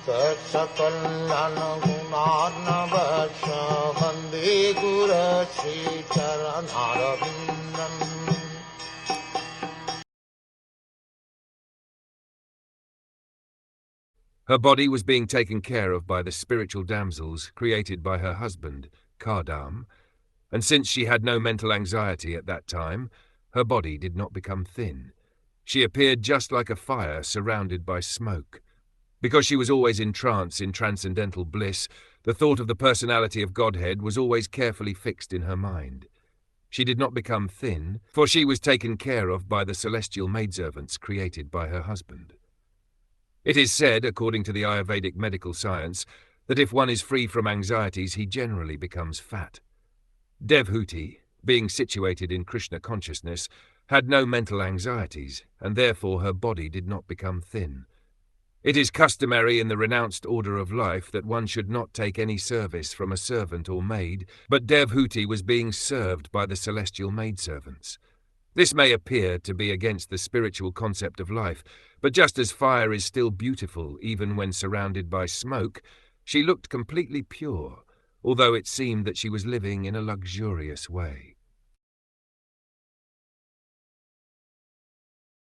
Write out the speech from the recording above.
Saksakalyan gunarnavasya Vande Guru Sri Charanarabindam. Her body was being taken care of by the spiritual damsels created by her husband, Kardam, and since she had no mental anxiety at that time, her body did not become thin. She appeared just like a fire surrounded by smoke. Because she was always in trance in transcendental bliss, the thought of the personality of Godhead was always carefully fixed in her mind. She did not become thin, for she was taken care of by the celestial maidservants created by her husband. It is said, according to the Ayurvedic medical science, that if one is free from anxieties, he generally becomes fat. Devhuti, being situated in Krishna consciousness, had no mental anxieties, and therefore her body did not become thin. It is customary in the renounced order of life that one should not take any service from a servant or maid, but Devhuti was being served by the celestial maidservants. This may appear to be against the spiritual concept of life, but just as fire is still beautiful even when surrounded by smoke, she looked completely pure, although it seemed that she was living in a luxurious way.